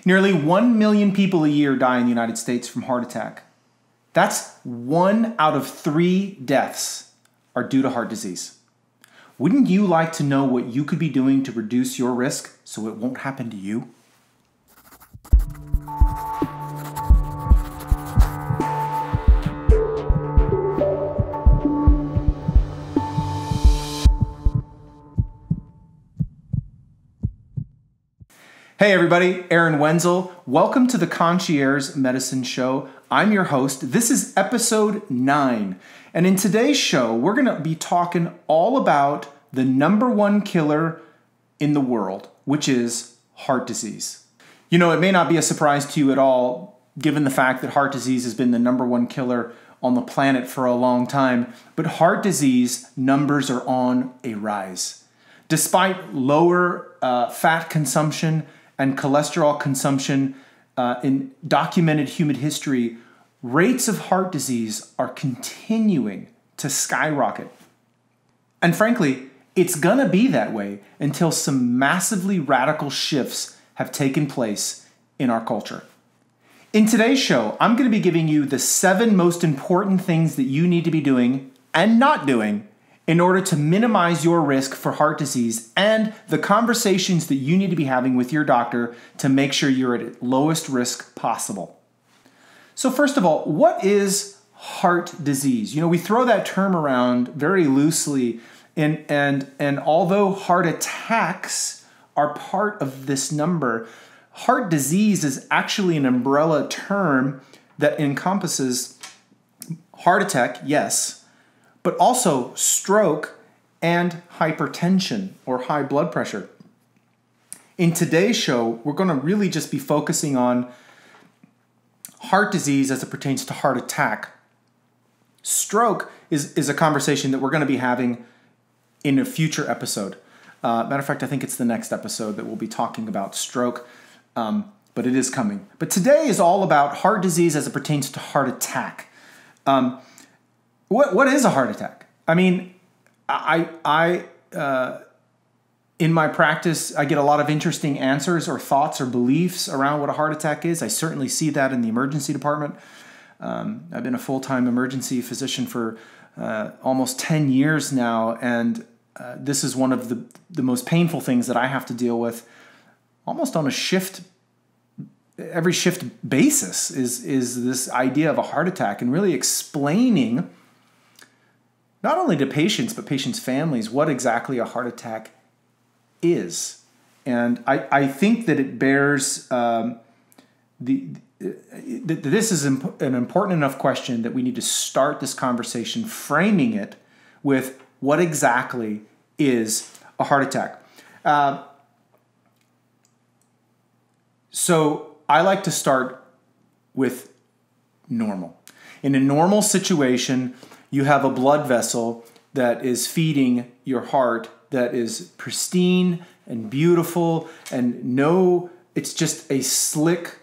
Nearly 1 million people a year die in the United States from heart attack. That's 1 out of 3 deaths are due to heart disease. Wouldn't you like to know what you could be doing to reduce your risk so it won't happen to you? Hey everybody, Aaron Wenzel. Welcome to the Concierge Medicine Show. I'm your host. This is episode 9. And in today's show, we're going to be talking all about the number 1 killer in the world, which is heart disease. You know, it may not be a surprise to you at all, given the fact that heart disease has been the number 1 killer on the planet for a long time, but heart disease numbers are on a rise. Despite lower fat consumption and cholesterol consumption in documented human history, rates of heart disease are continuing to skyrocket. And frankly, it's gonna be that way until some massively radical shifts have taken place in our culture. In today's show, I'm gonna be giving you the 7 most important things that you need to be doing and not doing in order to minimize your risk for heart disease and the conversations that you need to be having with your doctor to make sure you're at lowest risk possible. So first of all, what is heart disease? You know, we throw that term around very loosely, and although heart attacks are part of this number, heart disease is actually an umbrella term that encompasses heart attack, yes, but also stroke and hypertension or high blood pressure. In today's show, we're going to really just be focusing on heart disease as it pertains to heart attack. Stroke is a conversation that we're going to be having in a future episode. Matter of fact, I think it's the next episode that we'll be talking about stroke, but it is coming. But today is all about heart disease as it pertains to heart attack. What is a heart attack? I mean, I in my practice, I get a lot of interesting answers or thoughts or beliefs around what a heart attack is. I certainly see that in the emergency department. I've been a full-time emergency physician for almost 10 years now, and this is one of the most painful things that I have to deal with almost on a every shift basis is this idea of a heart attack and really explaining not only to patients, but patients' families, what exactly a heart attack is. And I think that it bears, this is an important enough question that we need to start this conversation framing it with what exactly is a heart attack. So I like to start with normal. In a normal situation, you have a blood vessel that is feeding your heart that is pristine and beautiful and it's just a slick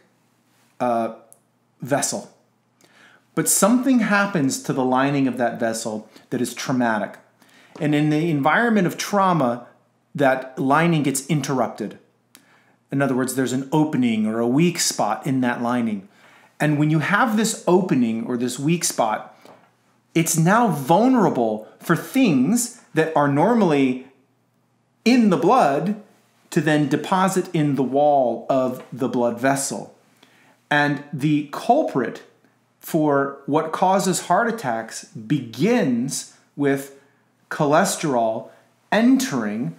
vessel. But something happens to the lining of that vessel that is traumatic. And in the environment of trauma, that lining gets interrupted. In other words, there's an opening or a weak spot in that lining. And when you have this opening or this weak spot, it's now vulnerable for things that are normally in the blood to then deposit in the wall of the blood vessel. And the culprit for what causes heart attacks begins with cholesterol entering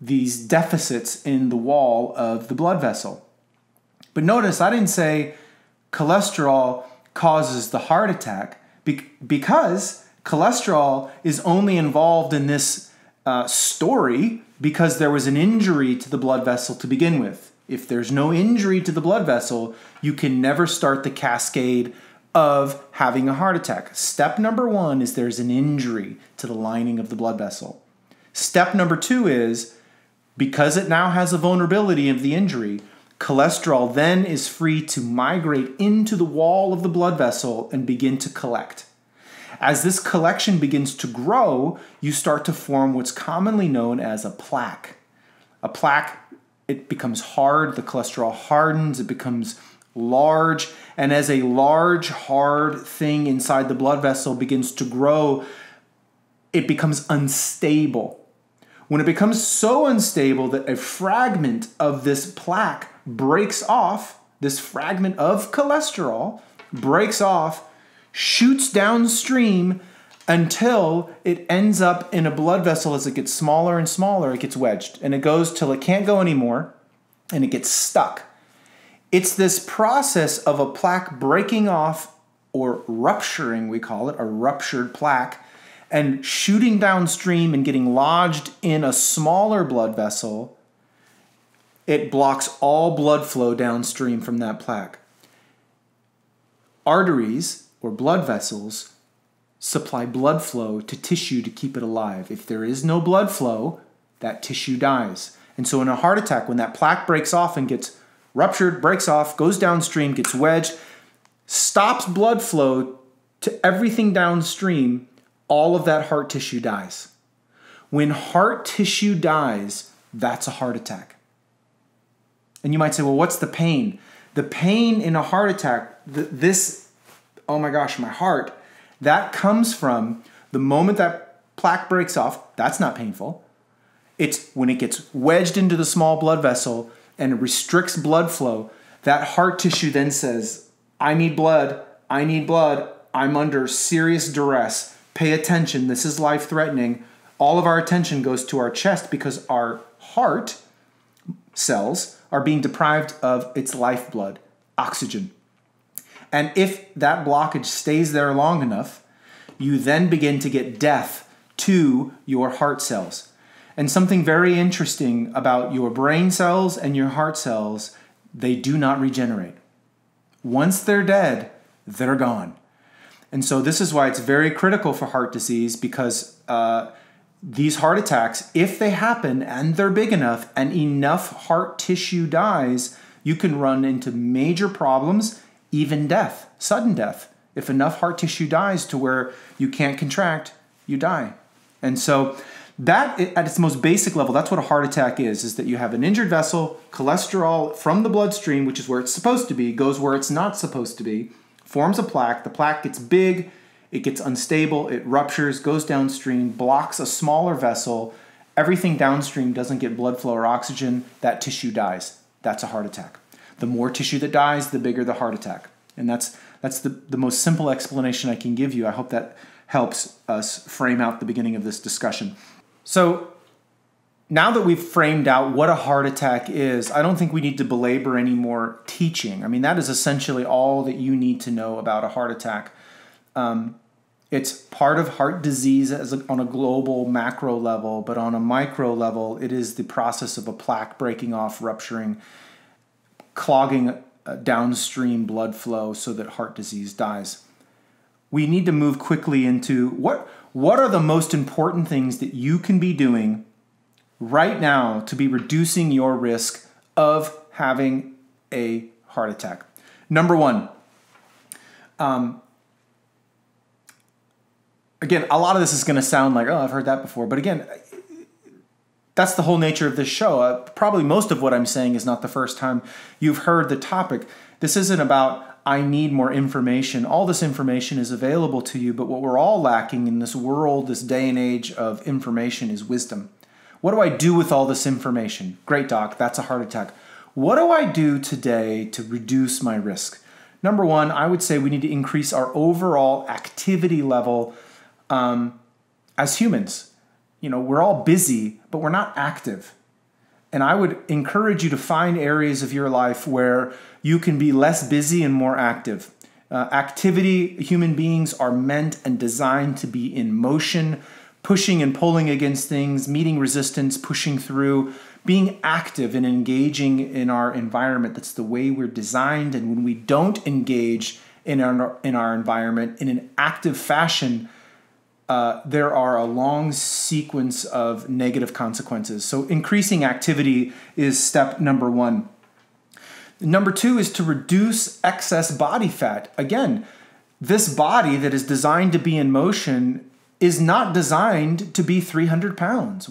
these deficits in the wall of the blood vessel. But notice I didn't say cholesterol causes the heart attack because cholesterol is only involved in this story because there was an injury to the blood vessel to begin with. If there's no injury to the blood vessel, you can never start the cascade of having a heart attack. Step number 1 is there's an injury to the lining of the blood vessel. Step number 2 is because it now has a vulnerability of the injury, cholesterol then is free to migrate into the wall of the blood vessel and begin to collect. As this collection begins to grow, you start to form what's commonly known as a plaque. A plaque it becomes hard, the cholesterol hardens, it becomes large, and as a large, hard thing inside the blood vessel begins to grow, it becomes unstable. When it becomes so unstable that a fragment of this plaque breaks off, this fragment of cholesterol breaks off, shoots downstream until it ends up in a blood vessel. As it gets smaller and smaller, it gets wedged, and it goes till it can't go anymore, and it gets stuck. It's this process of a plaque breaking off, or rupturing, we call it, a ruptured plaque, and shooting downstream and getting lodged in a smaller blood vessel. It blocks all blood flow downstream from that plaque. Arteries, or blood vessels, supply blood flow to tissue to keep it alive. If there is no blood flow, that tissue dies. And so in a heart attack, when that plaque breaks off and gets ruptured, breaks off, goes downstream, gets wedged, stops blood flow to everything downstream, all of that heart tissue dies. When heart tissue dies, that's a heart attack. And you might say, well, what's the pain? The pain in a heart attack, oh my gosh, my heart, that comes from the moment that plaque breaks off. That's not painful. It's when it gets wedged into the small blood vessel and restricts blood flow. That heart tissue then says, I need blood, I'm under serious duress. Pay attention, this is life-threatening. All of our attention goes to our chest because our heart cells are being deprived of its lifeblood, oxygen. And if that blockage stays there long enough, you then begin to get death to your heart cells. And something very interesting about your brain cells and your heart cells, they do not regenerate. Once they're dead, they're gone. And so this is why it's very critical for heart disease, because these heart attacks, if they happen and they're big enough and enough heart tissue dies, you can run into major problems, even death, sudden death. If enough heart tissue dies to where you can't contract, you die. And so that, at its most basic level, that's what a heart attack is that you have an injured vessel, cholesterol from the bloodstream, which is where it's supposed to be, goes where it's not supposed to be, forms a plaque, the plaque gets big, it gets unstable, it ruptures, goes downstream, blocks a smaller vessel, everything downstream doesn't get blood flow or oxygen, that tissue dies. That's a heart attack. The more tissue that dies, the bigger the heart attack. And that's the most simple explanation I can give you. I hope that helps us frame out the beginning of this discussion. So now that we've framed out what a heart attack is, I don't think we need to belabor any more teaching. I mean, that is essentially all that you need to know about a heart attack. It's part of heart disease on a global macro level, but on a micro level, it is the process of a plaque breaking off, rupturing, clogging downstream blood flow so that heart disease dies. We need to move quickly into what are the most important things that you can be doing right now to be reducing your risk of having a heart attack. Number one, again, a lot of this is going to sound like, oh, I've heard that before. But again, that's the whole nature of this show. Probably most of what I'm saying is not the first time you've heard the topic. This isn't about, I need more information. All this information is available to you, but what we're all lacking in this world, this day and age of information, is wisdom. What do I do with all this information? Great, doc, that's a heart attack. What do I do today to reduce my risk? Number one, I would say we need to increase our overall activity level as humans. You know, we're all busy, but we're not active. And I would encourage you to find areas of your life where you can be less busy and more active. Activity, human beings are meant and designed to be in motion, pushing and pulling against things, meeting resistance, pushing through, being active and engaging in our environment. That's the way we're designed. And when we don't engage in our environment in an active fashion, there are a long sequence of negative consequences. So increasing activity is step number one. Number two is to reduce excess body fat. Again, this body that is designed to be in motion is not designed to be 300 pounds.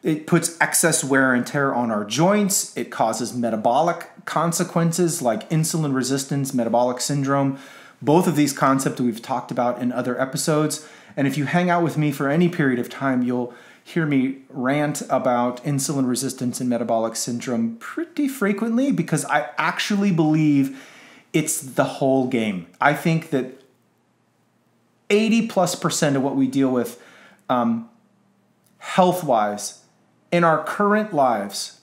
It puts excess wear and tear on our joints. It causes metabolic consequences like insulin resistance, metabolic syndrome. Both of these concepts we've talked about in other episodes. And if you hang out with me for any period of time, you'll hear me rant about insulin resistance and metabolic syndrome pretty frequently because I actually believe it's the whole game. I think that 80+% of what we deal with health-wise in our current lives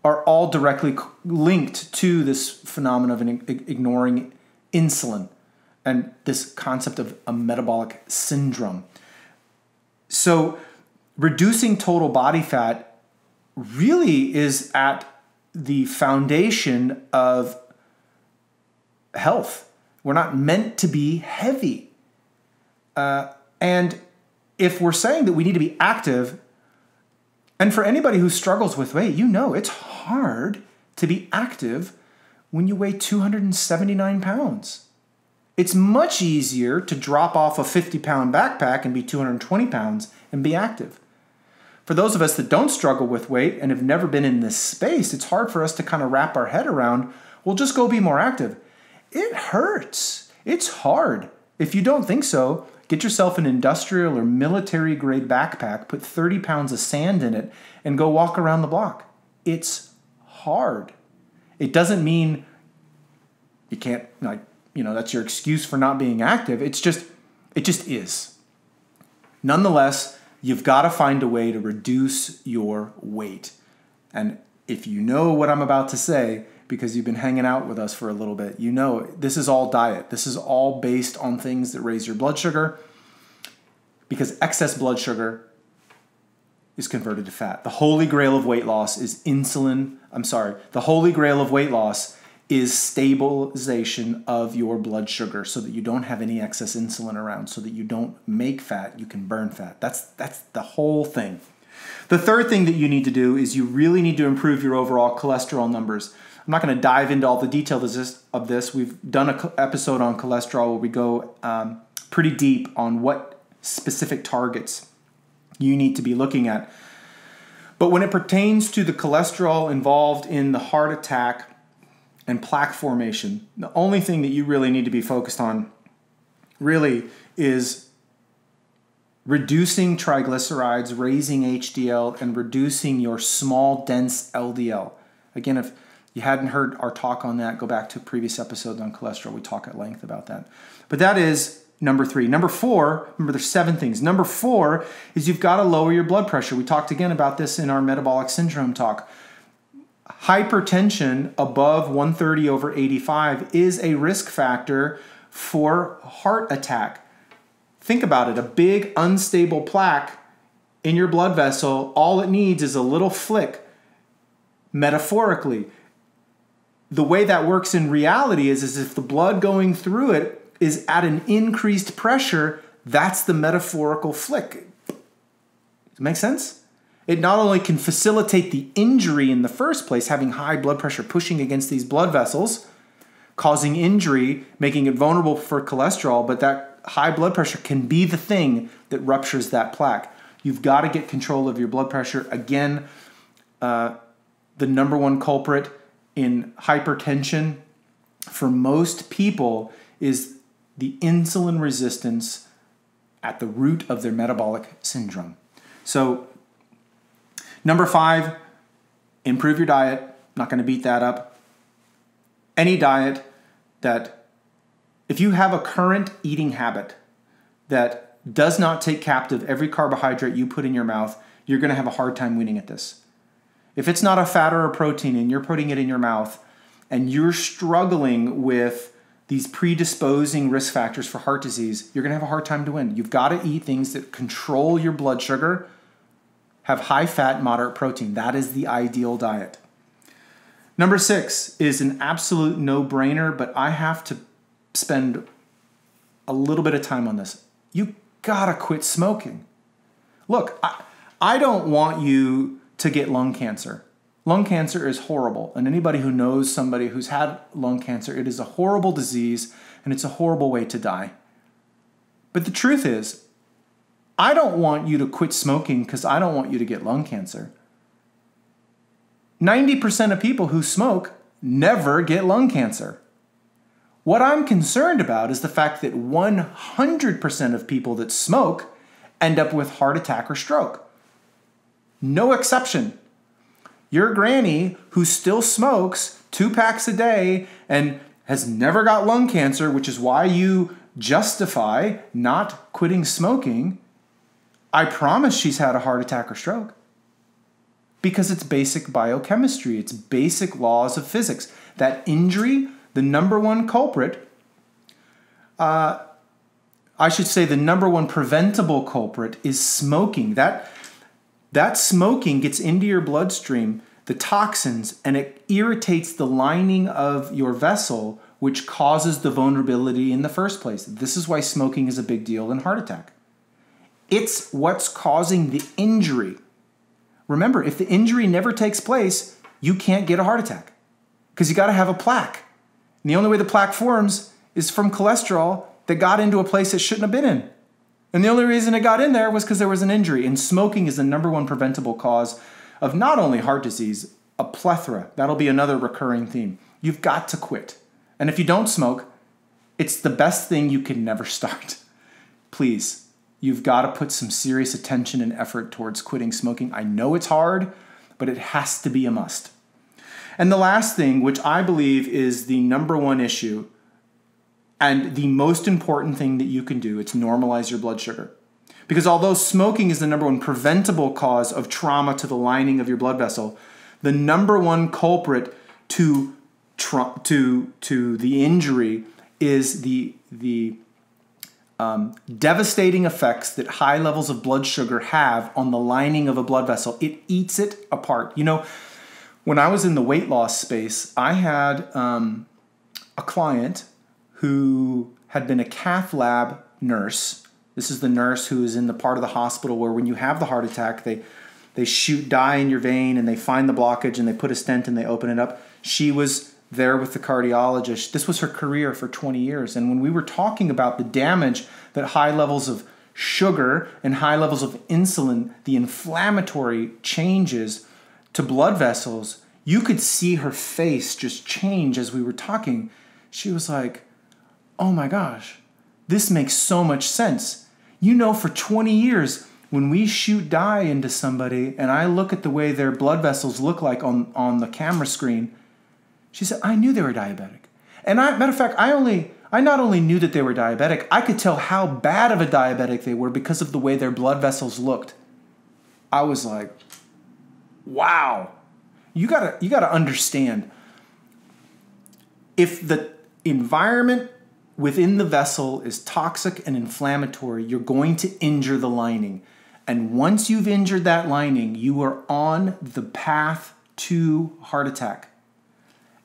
are all directly linked to this phenomenon of ignoring insulin and this concept of a metabolic syndrome. So reducing total body fat really is at the foundation of health. We're not meant to be heavy. And if we're saying that we need to be active, and for anybody who struggles with weight, you know it's hard to be active when you weigh 279 pounds. It's much easier to drop off a 50-pound backpack and be 220 pounds and be active. For those of us that don't struggle with weight and have never been in this space, it's hard for us to kind of wrap our head around, well, just go be more active. It hurts. It's hard. If you don't think so, get yourself an industrial or military grade backpack, put 30 pounds of sand in it, and go walk around the block. It's hard. It doesn't mean you can't, that's your excuse for not being active. It just is. Nonetheless, you've got to find a way to reduce your weight. And if you know what I'm about to say, because you've been hanging out with us for a little bit, you know this is all diet. This is all based on things that raise your blood sugar, because excess blood sugar is converted to fat. The holy grail of weight loss is the holy grail of weight loss is stabilization of your blood sugar so that you don't have any excess insulin around, so that you don't make fat, you can burn fat. That's the whole thing. The third thing that you need to do is you really need to improve your overall cholesterol numbers. I'm not going to dive into all the details of this. We've done an episode on cholesterol where we go pretty deep on what specific targets you need to be looking at. But when it pertains to the cholesterol involved in the heart attack and plaque formation, the only thing that you really need to be focused on really is reducing triglycerides, raising HDL, and reducing your small, dense LDL. Again, if you hadn't heard our talk on that, go back to previous episodes on cholesterol. We talk at length about that. But that is number 3. Number 4, remember there's 7 things. Number 4 is you've got to lower your blood pressure. We talked again about this in our metabolic syndrome talk. Hypertension above 130/85 is a risk factor for heart attack. Think about it. A big unstable plaque in your blood vessel, all it needs is a little flick, metaphorically. The way that works in reality is if the blood going through it is at an increased pressure, that's the metaphorical flick. Does it make sense? It not only can facilitate the injury in the first place, having high blood pressure pushing against these blood vessels, causing injury, making it vulnerable for cholesterol, but that high blood pressure can be the thing that ruptures that plaque. You've got to get control of your blood pressure. Again, the number one culprit in hypertension for most people is the insulin resistance at the root of their metabolic syndrome. So, number 5, improve your diet. Not going to beat that up. Any diet that, if you have a current eating habit that does not take captive every carbohydrate you put in your mouth, you're going to have a hard time winning at this. If it's not a fat or a protein and you're putting it in your mouth and you're struggling with these predisposing risk factors for heart disease, you're going to have a hard time to win. You've got to eat things that control your blood sugar, have high fat, moderate protein. That is the ideal diet. Number 6 is an absolute no-brainer, but I have to spend a little bit of time on this. You gotta quit smoking. Look, I don't want you to get lung cancer. Lung cancer is horrible, and anybody who knows somebody who's had lung cancer, it is a horrible disease, and it's a horrible way to die. But the truth is, I don't want you to quit smoking because I don't want you to get lung cancer. 90% of people who smoke never get lung cancer. What I'm concerned about is the fact that 100% of people that smoke end up with heart attack or stroke. No exception. Your granny who still smokes 2 packs a day and has never got lung cancer, which is why you justify not quitting smoking, I promise she's had a heart attack or stroke. Because it's basic biochemistry, it's basic laws of physics. That injury, the number one culprit, I should say the number one preventable culprit is smoking. That smoking gets into your bloodstream, the toxins, and it irritates the lining of your vessel, which causes the vulnerability in the first place. This is why smoking is a big deal in heart attack. It's what's causing the injury. Remember, if the injury never takes place, you can't get a heart attack because you got to have a plaque. And the only way the plaque forms is from cholesterol that got into a place it shouldn't have been in. And the only reason it got in there was because there was an injury. And smoking is the number one preventable cause of not only heart disease, a plethora. That'll be another recurring theme. You've got to quit. And if you don't smoke, it's the best thing you can never start. Please, you've got to put some serious attention and effort towards quitting smoking. I know it's hard, but it has to be a must. And the last thing, which I believe is the number one issue and the most important thing that you can do, it's normalize your blood sugar. Because although smoking is the number one preventable cause of trauma to the lining of your blood vessel, the number one culprit to the injury is the devastating effects that high levels of blood sugar have on the lining of a blood vessel. It eats it apart. You know, when I was in the weight loss space, I had a client who had been a cath lab nurse. This is the nurse who is in the part of the hospital where when you have the heart attack, they shoot dye in your vein and they find the blockage and they put a stent and they open it up. She was there with the cardiologist. This was her career for 20 years. And when we were talking about the damage that high levels of sugar and high levels of insulin, the inflammatory changes to blood vessels, you could see her face just change as we were talking. She was like, oh my gosh, this makes so much sense. You know, for 20 years, when we shoot dye into somebody and I look at the way their blood vessels look like on the camera screen, she said, I knew they were diabetic. And matter of fact, I not only knew that they were diabetic, I could tell how bad of a diabetic they were because of the way their blood vessels looked. I was like, wow. You gotta understand, if the environment within the vessel is toxic and inflammatory, you're going to injure the lining. And once you've injured that lining, you are on the path to heart attack.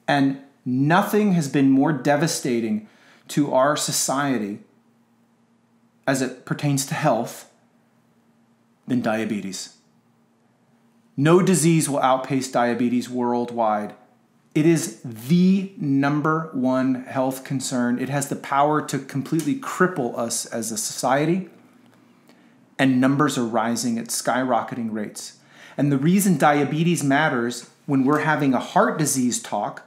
And nothing has been more devastating to our society as it pertains to health than diabetes. No disease will outpace diabetes worldwide. It is the number one health concern. It has the power to completely cripple us as a society. And numbers are rising at skyrocketing rates. And the reason diabetes matters when we're having a heart disease talk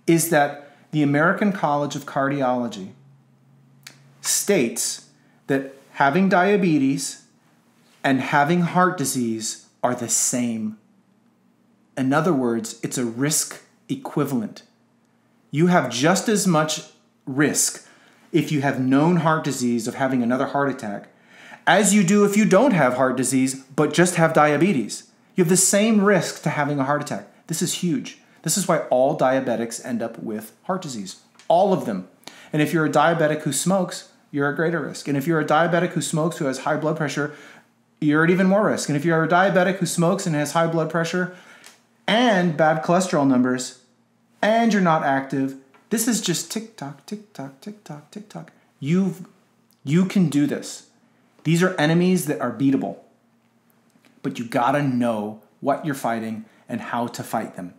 is that the American College of Cardiology states that having diabetes and having heart disease are the same. In other words, it's a risk equivalent. You have just as much risk if you have known heart disease of having another heart attack as you do if you don't have heart disease but just have diabetes. You have the same risk to having a heart attack. This is huge. This is why all diabetics end up with heart disease. All of them. And if you're a diabetic who smokes, you're at greater risk. And if you're a diabetic who smokes who has high blood pressure, you're at even more risk. And if you're a diabetic who smokes and has high blood pressure and bad cholesterol numbers, and you're not active, this is just tick-tock, tick-tock, tick-tock, tick-tock. You can do this. These are enemies that are beatable. But you gotta know what you're fighting and how to fight them.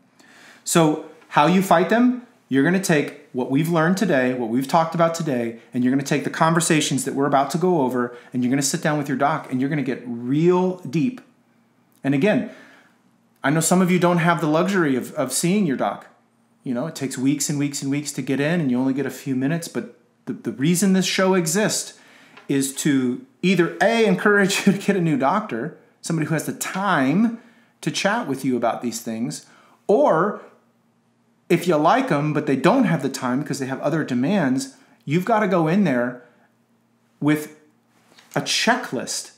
So how you fight them? you're going to take what we've learned today, what we've talked about today, and you're going to take the conversations that we're about to go over, and you're going to sit down with your doc, and you're going to get real deep. And again, I know some of you don't have the luxury of seeing your doc. It takes weeks and weeks and weeks to get in, and you only get a few minutes. But the reason this show exists is to either A, encourage you to get a new doctor, somebody who has the time to chat with you about these things, or if you like them, but they don't have the time because they have other demands, you've got to go in there with a checklist,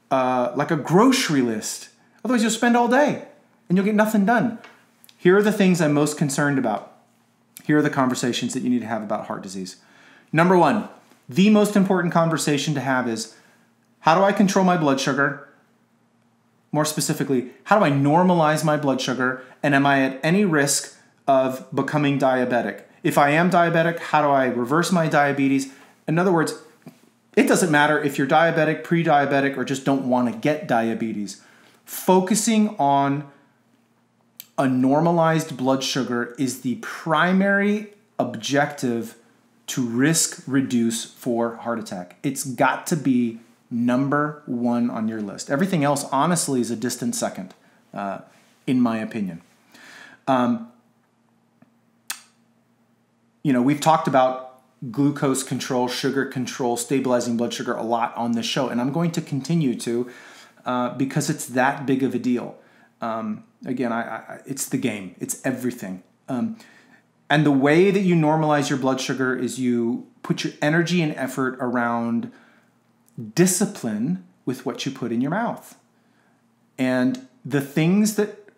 like a grocery list. Otherwise, you'll spend all day and you'll get nothing done. Here are the things I'm most concerned about. Here are the conversations that you need to have about heart disease. Number one, the most important conversation to have is, how do I control my blood sugar? More specifically, how do I normalize my blood sugar? And am I at any risk of becoming diabetic? If I am diabetic, how do I reverse my diabetes? In other words, it doesn't matter if you're diabetic, pre-diabetic, or just don't want to get diabetes. Focusing on a normalized blood sugar is the primary objective to risk reduce for heart attack. It's got to be number one on your list. Everything else, honestly, is a distant second, in my opinion. We've talked about glucose control, sugar control, stabilizing blood sugar a lot on this show, and I'm going to continue to because it's that big of a deal. It's the game. It's everything. And the way that you normalize your blood sugar is you put your energy and effort around discipline with what you put in your mouth. And the things that,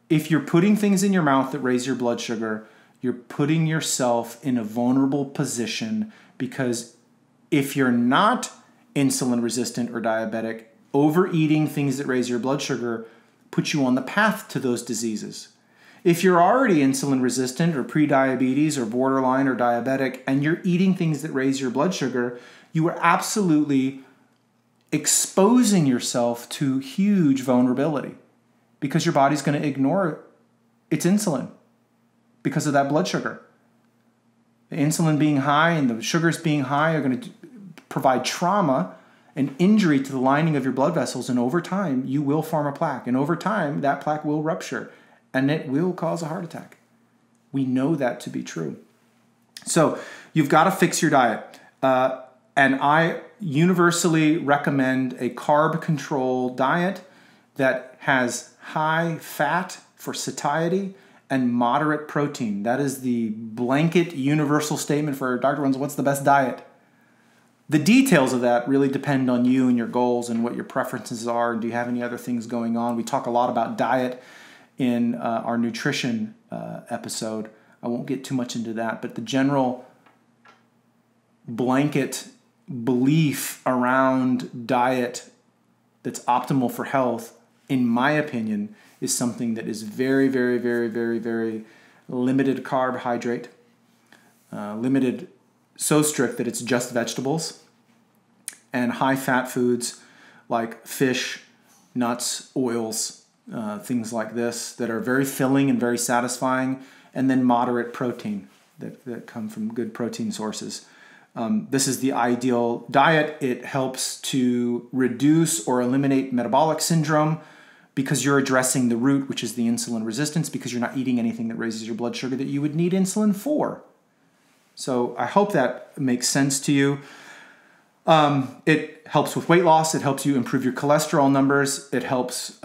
if you're putting things in your mouth that raise your blood sugar, you're putting yourself in a vulnerable position, because if you're not insulin resistant or diabetic, overeating things that raise your blood sugar puts you on the path to those diseases. If you're already insulin resistant or pre-diabetes or borderline or diabetic, and you're eating things that raise your blood sugar, you are absolutely exposing yourself to huge vulnerability, because your body's going to ignore its insulin because of that blood sugar. The insulin being high and the sugars being high are going to provide trauma and injury to the lining of your blood vessels, and over time you will form a plaque, and over time that plaque will rupture and it will cause a heart attack. We know that to be true. So you've got to fix your diet. And I universally recommend a carb-controlled diet that has high fat for satiety and moderate protein. That is the blanket universal statement for Dr. Wenzel. What's the best diet? The details of that really depend on you and your goals and what your preferences are. Do you have any other things going on? We talk a lot about diet in our nutrition episode. I won't get too much into that, but the general blanket belief around diet that's optimal for health, in my opinion, is something that is very, very, very, very, very limited carbohydrate, limited so strict that it's just vegetables, and high fat foods like fish, nuts, oils, things like this that are very filling and very satisfying, and then moderate protein that come from good protein sources. This is the ideal diet. It helps to reduce or eliminate metabolic syndrome because you're addressing the root, which is the insulin resistance, because you're not eating anything that raises your blood sugar that you would need insulin for. So I hope that makes sense to you. It helps with weight loss. It helps you improve your cholesterol numbers. It helps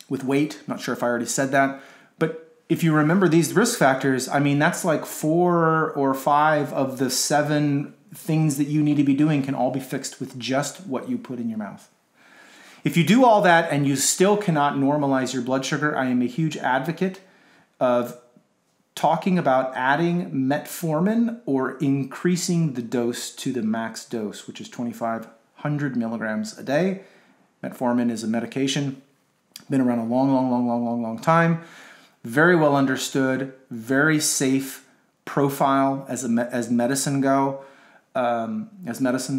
with weight. I'm not sure if I already said that. But if you remember these risk factors, I mean, that's like 4 or 5 of the 7 things that you need to be doing can all be fixed with just what you put in your mouth. If you do all that and you still cannot normalize your blood sugar, I am a huge advocate of talking about adding metformin or increasing the dose to the max dose, which is 2,500 milligrams a day. Metformin is a medication, been around a long time, very well understood, very safe profile as medicines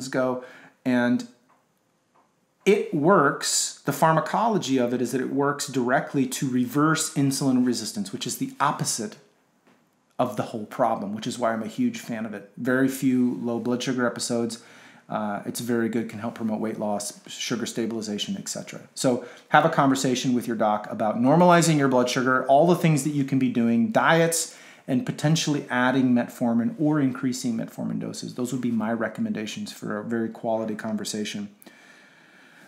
go, and it works. The pharmacology of it is that it works directly to reverse insulin resistance, which is the opposite of the whole problem, which is why I'm a huge fan of it. Very few low blood sugar episodes. It's very good, can help promote weight loss, sugar stabilization, etc. So have a conversation with your doc about normalizing your blood sugar, all the things that you can be doing, diets, and potentially adding metformin or increasing metformin doses. Those would be my recommendations for a very quality conversation.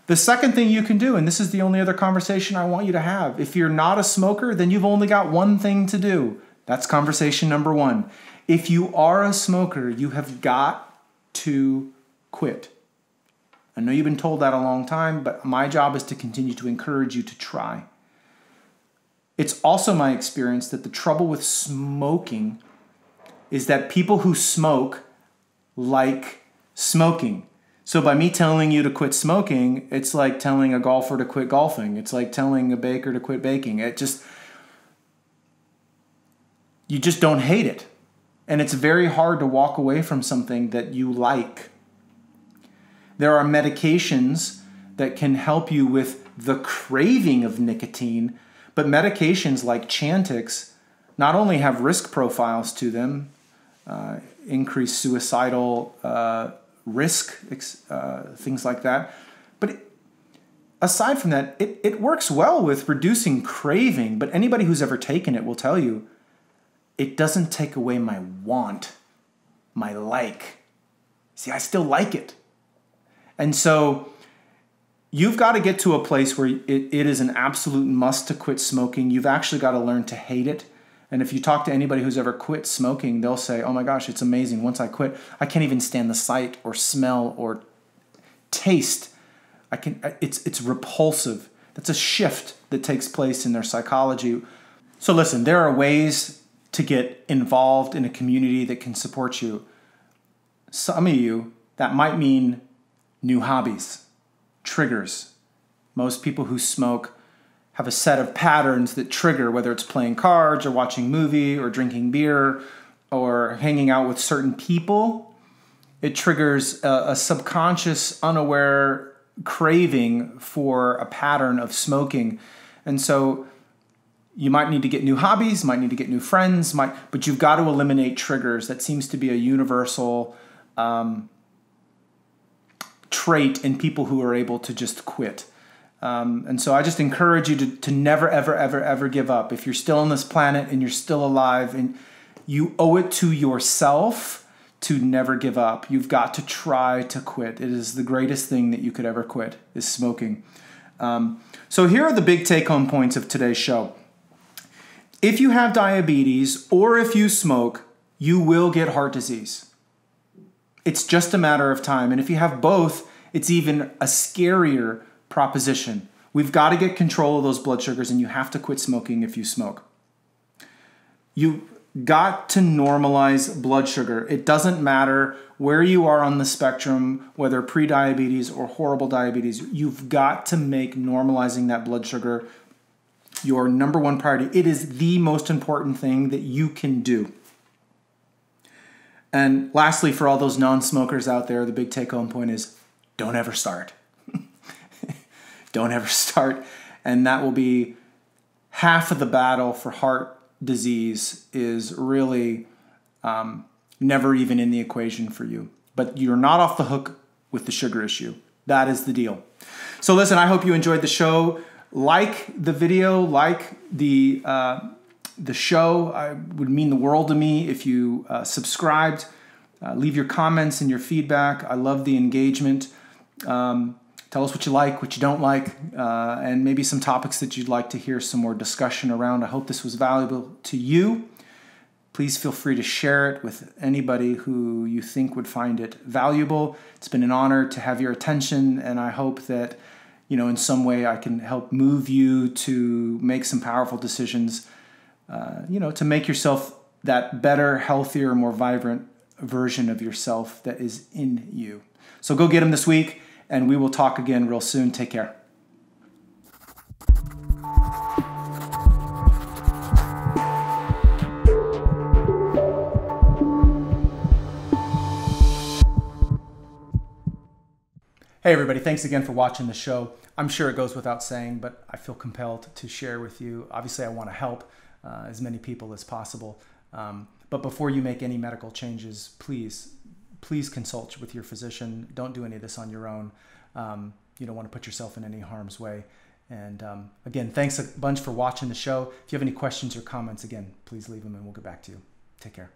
The second thing you can do, and this is the only other conversation I want you to have, if you're not a smoker, then you've only got one thing to do. That's conversation number one. If you are a smoker, you have got to quit. I know you've been told that a long time, but my job is to continue to encourage you to try. It's also my experience that the trouble with smoking is that people who smoke like smoking. So by me telling you to quit smoking, it's like telling a golfer to quit golfing. It's like telling a baker to quit baking. You just don't hate it. And it's very hard to walk away from something that you like. There are medications that can help you with the craving of nicotine, but medications like Chantix not only have risk profiles to them, increased suicidal risk, things like that, but aside from that, it works well with reducing craving, but anybody who's ever taken it will tell you, it doesn't take away my want, my like. See, I still like it. And so you've got to get to a place where it is an absolute must to quit smoking. You've actually got to learn to hate it. And if you talk to anybody who's ever quit smoking, they'll say, oh my gosh, it's amazing. Once I quit, I can't even stand the sight or smell or taste. It's repulsive. That's a shift that takes place in their psychology. So listen, there are ways to get involved in a community that can support you. Some of you, that might mean new hobbies, triggers. Most people who smoke have a set of patterns that trigger, whether it's playing cards or watching a movie or drinking beer or hanging out with certain people. It triggers a subconscious, unaware craving for a pattern of smoking. And so you might need to get new hobbies, might need to get new friends, but you've got to eliminate triggers. That seems to be a universal trait in people who are able to just quit. And so I just encourage you to never, ever, ever, ever give up. If you're still on this planet and you're still alive, and you owe it to yourself to never give up. You've got to try to quit. It is the greatest thing that you could ever quit, is smoking. So here are the big take-home points of today's show. If you have diabetes or if you smoke, you will get heart disease. It's just a matter of time. And if you have both, it's even a scarier proposition. We've got to get control of those blood sugars, and you have to quit smoking if you smoke. You got to normalize blood sugar. It doesn't matter where you are on the spectrum, whether pre-diabetes or horrible diabetes. You've got to make normalizing that blood sugar your number one priority. It is the most important thing that you can do. And lastly, for all those non-smokers out there, the big take-home point is don't ever start. Don't ever start. And that will be half of the battle for heart disease, is really never even in the equation for you. But you're not off the hook with the sugar issue. That is the deal. So listen, I hope you enjoyed the show. Like the video, like the show. It would mean the world to me if you subscribed. Leave your comments and your feedback. I love the engagement. Tell us what you like, what you don't like, and maybe some topics that you'd like to hear some more discussion around. I hope this was valuable to you. Please feel free to share it with anybody who you think would find it valuable. It's been an honor to have your attention, and I hope that, in some way I can help move you to make some powerful decisions, to make yourself that better, healthier, more vibrant version of yourself that is in you. So go get them this week, and we will talk again real soon. Take care. Hey everybody, thanks again for watching the show. I'm sure it goes without saying, but I feel compelled to share with you. Obviously, I want to help as many people as possible. But before you make any medical changes, please consult with your physician. Don't do any of this on your own. You don't want to put yourself in any harm's way. And again, thanks a bunch for watching the show. If you have any questions or comments, again, please leave them and we'll get back to you. Take care.